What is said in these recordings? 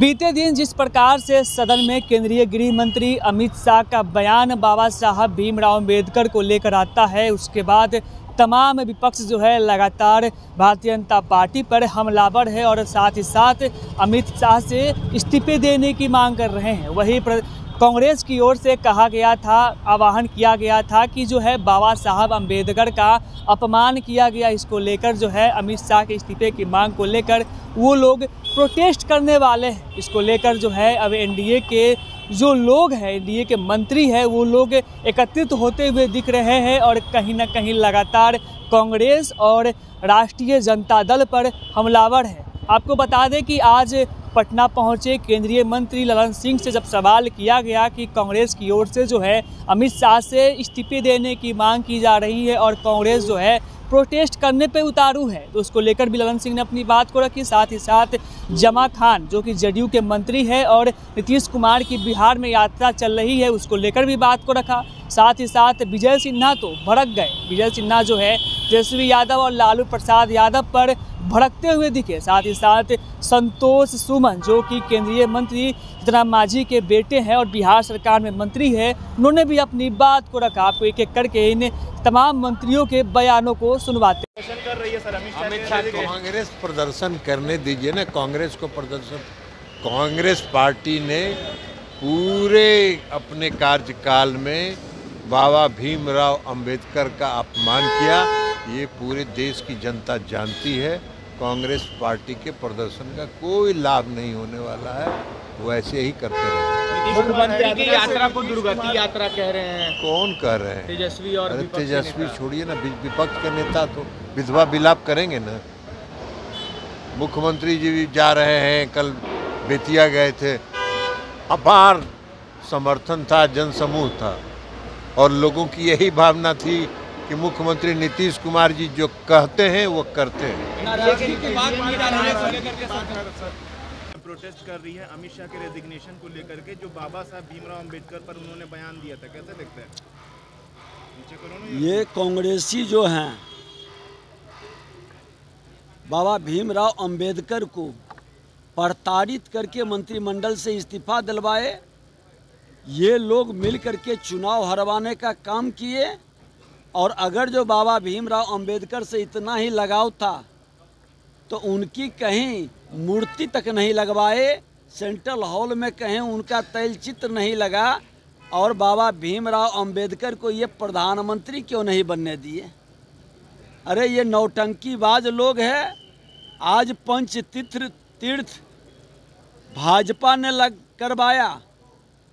बीते दिन जिस प्रकार से सदन में केंद्रीय गृह मंत्री अमित शाह का बयान बाबा साहब भीमराव अंबेडकर को लेकर आता है, उसके बाद तमाम विपक्ष जो है लगातार भारतीय जनता पार्टी पर हमलावर है और साथ ही साथ अमित शाह से इस्तीफे देने की मांग कर रहे हैं। वहीं कांग्रेस की ओर से कहा गया था, आह्वान किया गया था कि जो है बाबा साहब अंबेडकर का अपमान किया गया, इसको लेकर जो है अमित शाह के इस्तीफे की मांग को लेकर वो लोग प्रोटेस्ट करने वाले हैं। इसको लेकर जो है अब एनडीए के जो लोग हैं, एनडीए के मंत्री हैं, वो लोग एकत्रित होते हुए दिख रहे हैं और कहीं ना कहीं लगातार कांग्रेस और राष्ट्रीय जनता दल पर हमलावर है। आपको बता दें कि आज पटना पहुंचे केंद्रीय मंत्री ललन सिंह से जब सवाल किया गया कि कांग्रेस की ओर से जो है अमित शाह से इस्तीफे देने की मांग की जा रही है और कांग्रेस जो है प्रोटेस्ट करने पे उतारू है, तो उसको लेकर भी ललन सिंह ने अपनी बात को रखी। साथ ही साथ जमा खान जो कि जदयू के मंत्री है और नीतीश कुमार की बिहार में यात्रा चल रही है, उसको लेकर भी बात को रखा। साथ ही साथ विजय सिन्हा तो भड़क गए। विजय सिन्हा जो है तेजस्वी यादव और लालू प्रसाद यादव पर भड़कते हुए दिखे। साथ ही साथ संतोष सुमन जो कि केंद्रीय मंत्री जीतन मांझी के बेटे हैं और बिहार सरकार में मंत्री है, उन्होंने भी अपनी बात को रखा। आपको एक एक करके इन तमाम मंत्रियों के बयानों को सुनवाते कर रही है सर अमित शाह। कांग्रेस प्रदर्शन करने दीजिए ना, कांग्रेस को प्रदर्शन। कांग्रेस पार्टी ने पूरे अपने कार्यकाल में बाबा भीमराव अंबेडकर का अपमान किया, ये पूरे देश की जनता जानती है। कांग्रेस पार्टी के प्रदर्शन का कोई लाभ नहीं होने वाला है, वो ऐसे ही करते रहे। मुख्यमंत्री की यात्रा को दुर्गति यात्रा कह रहे हैं। कौन कह रहे हैं? तेजस्वी और तेजस्वी छोड़िए ना, विपक्ष के नेता तो विधवा विलाप करेंगे ना। मुख्यमंत्री जी भी जा रहे हैं, कल बेतिया गए थे, अपार समर्थन था, जनसमूह था और लोगों की यही भावना थी कि मुख्यमंत्री नीतीश कुमार जी जो कहते हैं वो करते हैं। प्रोटेस्ट कर रही है अमित शाह के रेजिग्नेशन को लेकर के, जो बाबा साहब भीमराव अंबेडकर पर उन्होंने बयान दिया था, कैसे देखते हैं? ये कांग्रेसी जो हैं बाबा भीमराव अंबेडकर को प्रताड़ित करके मंत्रिमंडल से इस्तीफा दिलवाए, ये लोग मिल करके चुनाव हरवाने का काम किए। और अगर जो बाबा भीमराव अंबेडकर से इतना ही लगाव था तो उनकी कहीं मूर्ति तक नहीं लगवाए, सेंट्रल हॉल में कहीं उनका तैलचित्र नहीं लगा और बाबा भीमराव अंबेडकर को ये प्रधानमंत्री क्यों नहीं बनने दिए? अरे ये नौटंकीबाज लोग हैं। आज पंचतीर्थ भाजपा ने करवाया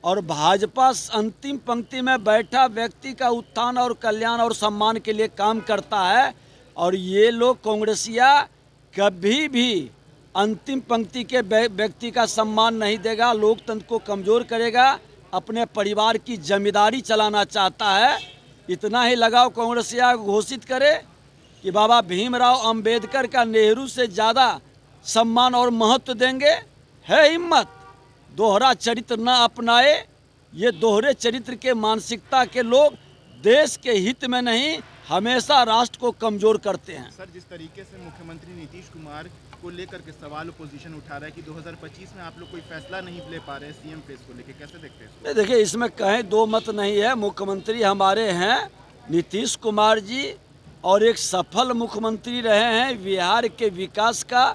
और भाजपा अंतिम पंक्ति में बैठा व्यक्ति का उत्थान और कल्याण और सम्मान के लिए काम करता है और ये लोग कांग्रेसिया कभी भी अंतिम पंक्ति के व्यक्ति का सम्मान नहीं देगा, लोकतंत्र को कमज़ोर करेगा, अपने परिवार की जिम्मेदारी चलाना चाहता है। इतना ही लगाव कांग्रेसिया घोषित करे कि बाबा भीमराव अंबेडकर का नेहरू से ज़्यादा सम्मान और महत्व देंगे। है हिम्मत, दोहरा चरित्र न अपनाए। ये दोहरे चरित्र के मानसिकता के लोग देश के हित में नहीं, हमेशा राष्ट्र को कमजोर करते हैं। सर, जिस तरीके से मुख्यमंत्री नीतीश कुमार को लेकर के सवाल अपोजिशन उठा रहा है कि 2025 में आप लोग कोई फैसला नहीं ले पा रहे हैं सीएम फेस को लेकर, कैसे देखते हैं? देखिए, इसमें कहीं दो मत नहीं है। मुख्यमंत्री हमारे हैं नीतीश कुमार जी और एक सफल मुख्यमंत्री रहे हैं। बिहार के विकास का,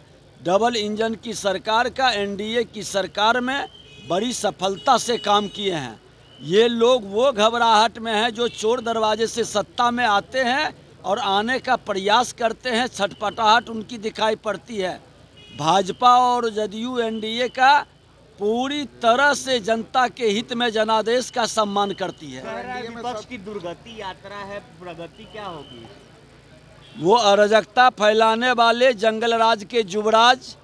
डबल इंजन की सरकार का, एनडीए की सरकार में बड़ी सफलता से काम किए हैं। ये लोग वो घबराहट में हैं जो चोर दरवाजे से सत्ता में आते हैं और आने का प्रयास करते हैं, छटपटाहट उनकी दिखाई पड़ती है। भाजपा और जदयू एनडीए का पूरी तरह से जनता के हित में जनादेश का सम्मान करती है। विपक्ष की दुर्गति यात्रा है, प्रगति क्या होगी? वो अराजकता फैलाने वाले जंगल राज के युवराज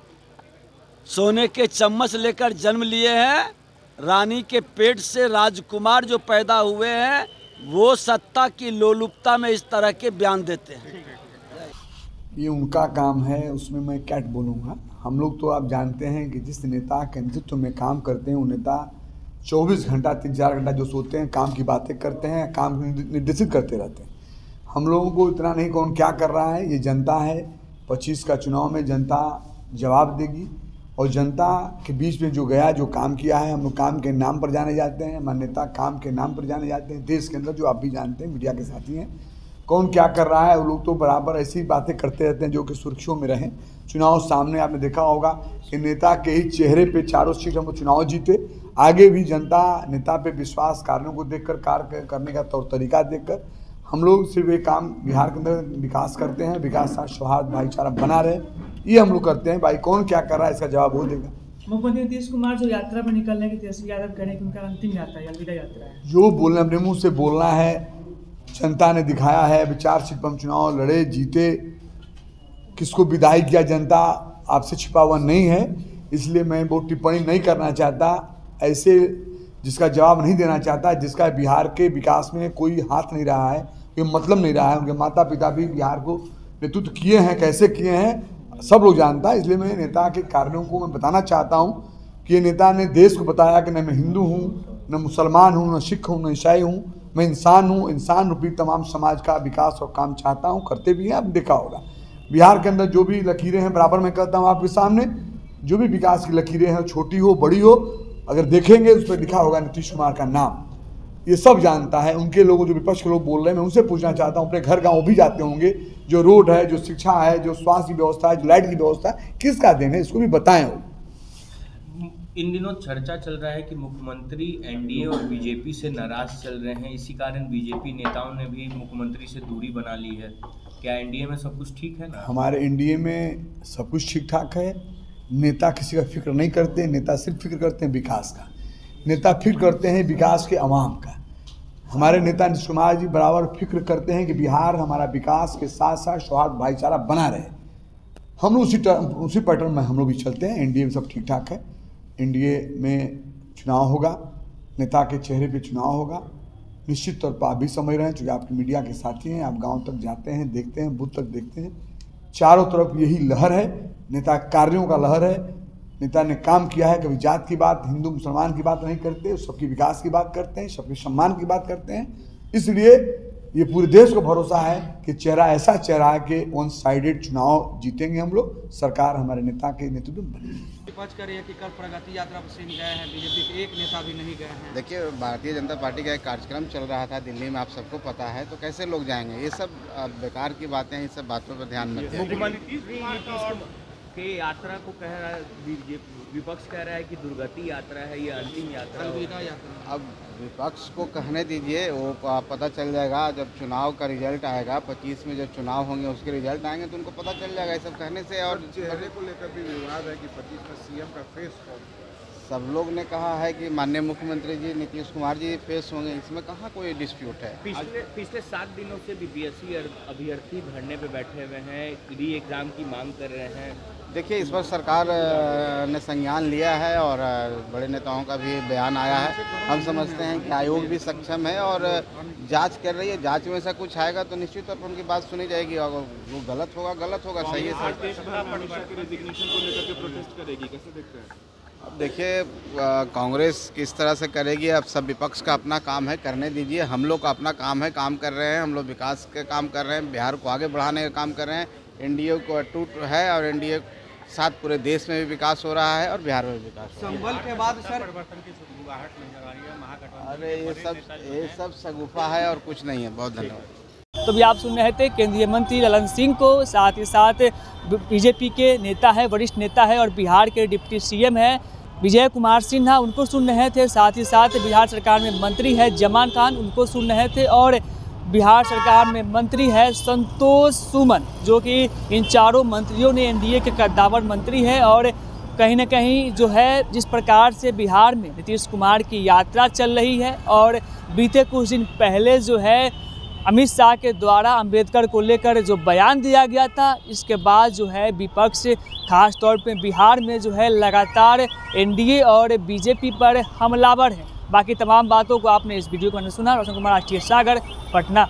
सोने के चम्मच लेकर जन्म लिए हैं। रानी के पेट से राजकुमार जो पैदा हुए हैं वो सत्ता की लोलुपता में इस तरह के बयान देते हैं। ये उनका काम है, उसमें मैं क्या बोलूँगा। हम लोग तो आप जानते हैं कि जिस नेता के नेतृत्व में काम करते हैं वो नेता 24 घंटा 3-4 घंटा जो सोते हैं काम की बातें करते हैं, काम निर्देशित करते रहते हैं। हम लोगों को इतना नहीं कौन क्या कर रहा है, ये जनता है। 25 का चुनाव में जनता जवाब देगी और जनता के बीच में जो गया, जो काम किया है, हम लोग काम के नाम पर जाने जाते हैं, हमारे नेता काम के नाम पर जाने जाते हैं। देश के अंदर जो आप भी जानते हैं, मीडिया के साथी हैं, कौन क्या कर रहा है, वो लोग तो बराबर ऐसी बातें करते रहते हैं जो कि सुर्खियों में रहें। चुनाव सामने आपने देखा होगा कि नेता के ही चेहरे पे चारों सीट हम चुनाव जीते। आगे भी जनता नेता पे विश्वास, कार्यों को देखकर, कार्य करने का तौर तरीका देखकर हम लोग सिर्फ एक काम बिहार के अंदर विकास करते हैं, विकास साथ सौहार्द भाईचारा बना रहे, ये हम लोग करते हैं। भाई कौन क्या कर रहा है इसका जवाब वो देगा। मुख्यमंत्री नीतीश कुमार जो यात्रा पर निकलने की तेजस्वी यादव कह रहे हैं कि उनका अंतिम यात्रा है, अलविदा यात्रा है। जो बोलना अपने मुँह से बोलना है, जनता ने दिखाया है। अभी 4 सीट पर हम चुनाव लड़े, जीते, किसको विदाई किया जनता आपसे छिपा हुआ नहीं है, इसलिए मैं वो टिप्पणी नहीं करना चाहता, ऐसे जिसका जवाब नहीं देना चाहता, जिसका बिहार के विकास में कोई हाथ नहीं रहा है, कोई मतलब नहीं रहा है। उनके माता पिता भी बिहार को नेतृत्व किए हैं, कैसे किए हैं सब लोग जानता है। इसलिए मैं नेता के कार्यों को मैं बताना चाहता हूँ कि ये नेता ने देश को बताया कि न मैं हिंदू हूँ, न मुसलमान हूँ, न सिख हूँ, न ईसाई हूँ, मैं इंसान हूँ। इंसान रूपी तमाम समाज का विकास और काम चाहता हूँ, करते भी हैं। अब देखा होगा बिहार के अंदर जो भी लकीरें हैं, बराबर मैं कहता हूँ आपके सामने, जो भी विकास की लकीरें हैं, छोटी हो बड़ी हो, अगर देखेंगे उस पर लिखा होगा नीतीश कुमार का नाम। ये सब जानता है। उनके लोगों, जो विपक्ष के लोग बोल रहे हैं, मैं उनसे पूछना चाहता हूँ, अपने घर गाँव भी जाते होंगे, जो रोड है, जो शिक्षा है, जो स्वास्थ्य की व्यवस्था है, जो लाइट की व्यवस्था है, किसका देन है, इसको भी बताएं वो। इन दिनों चर्चा चल रहा है कि मुख्यमंत्री एनडीए और बीजेपी से नाराज चल रहे हैं, इसी कारण बीजेपी नेताओं ने भी मुख्यमंत्री से दूरी बना ली है। क्या एनडीए में सब कुछ ठीक है ना? हमारे एनडीए में सब कुछ ठीक ठाक है। नेता किसी का फिक्र नहीं करते, नेता सिर्फ फिक्र करते हैं विकास का। नेता फिक्र करते हैं विकास के अवाम का। हमारे नेता नीतीश कुमार जी बराबर फिक्र करते हैं कि बिहार हमारा विकास के साथ साथ सौहार्द भाईचारा बना रहे। हम लोग उसी पैटर्न में हम लोग भी चलते हैं। एनडीए में सब ठीक ठाक है। एनडीए में चुनाव होगा, नेता के चेहरे पे चुनाव होगा, निश्चित तौर पर आप भी समझ रहे हैं, चूँकि आपके मीडिया के साथी हैं, आप गांव तक जाते हैं, देखते हैं, बूथ तक देखते हैं, चारों तरफ यही लहर है, नेता कार्यों का लहर है। नेता ने काम किया है, कभी जात की बात, हिंदू मुसलमान की बात नहीं करते, सबकी विकास की बात करते हैं, सबके सम्मान की बात करते हैं। इसलिए ये पूरे देश को भरोसा है कि चेहरा ऐसा चेहरा है कि वन साइडेड चुनाव जीतेंगे हम लोग, सरकार हमारे नेता के नेतृत्व में बनेगी। विपक्ष कर रही है कि कल प्रगति यात्रा पर सिंह गए हैं, बीजेपी के एक नेता भी नहीं गए हैं। देखिए, भारतीय जनता पार्टी का एक कार्यक्रम चल रहा था दिल्ली में, आप सबको पता है, तो कैसे लोग जाएंगे? ये सब बेकार की बातें हैं, इस सब बातों पर ध्यान मत दें। के यात्रा को कह रहा है, विपक्ष कह रहा है कि दुर्गति यात्रा है, ये अंतिम यात्रा है। अब विपक्ष को कहने दीजिए, वो पता चल जाएगा जब चुनाव का रिजल्ट आएगा। 25 में जब चुनाव होंगे, उसके रिजल्ट आएंगे तो उनको पता चल जाएगा ये सब कहने से। और चेहरे को लेकर भी विवाद है कि 25 में सीएम का फेस सब लोग ने कहा है कि माननीय मुख्यमंत्री जी नीतीश कुमार जी फेस होंगे, इसमें कहाँ कोई डिस्प्यूट है। पिछले 7 दिनों से बीपीएससी अभ्यर्थी धरने पे बैठे हुए हैं, री एग्जाम की मांग कर रहे हैं। देखिए, इस पर सरकार ने संज्ञान लिया है और बड़े नेताओं का भी बयान आया है। हम समझते हैं कि आयोग भी सक्षम है और जांच कर रही है। जांच में ऐसा कुछ आएगा तो निश्चित तौर पर उनकी बात सुनी जाएगी, और वो गलत होगा, सही है। अब देखिए, कांग्रेस किस तरह से करेगी, अब सब विपक्ष का अपना काम है, करने दीजिए। हम लोग का अपना काम है, काम कर रहे हैं, हम लोग विकास के काम कर रहे हैं, बिहार को आगे बढ़ाने का काम कर रहे हैं। एनडीए को अटूट है और एनडीए साथ पूरे देश में भी विकास हो रहा है और बिहार में भी विकास हो रहा है। संभल के बाद सर अरे ये सब शगुफा है और कुछ नहीं है। बहुत धन्यवाद। तो भी आप सुन रहे थे केंद्रीय मंत्री ललन सिंह को, साथ ही साथ बीजेपी के नेता है, वरिष्ठ नेता है और बिहार के डिप्टी सीएम है विजय कुमार सिन्हा, उनको सुन रहे थे। साथ ही साथ बिहार सरकार में मंत्री है जमान खान, उनको सुन रहे थे। और बिहार सरकार में मंत्री है संतोष सुमन, जो कि इन चारों मंत्रियों ने एनडीए के कद्दावर मंत्री है। और कहीं ना कहीं जो है, जिस प्रकार से बिहार में नीतीश कुमार की यात्रा चल रही है और बीते कुछ दिन पहले जो है अमित शाह के द्वारा अंबेडकर को लेकर जो बयान दिया गया था, इसके बाद जो है विपक्ष खास तौर पे बिहार में जो है लगातार एनडीए और बीजेपी पर हमलावर है। बाकी तमाम बातों को आपने इस वीडियो को सुना। रोशन कुमार, राष्ट्रीय सागर, पटना।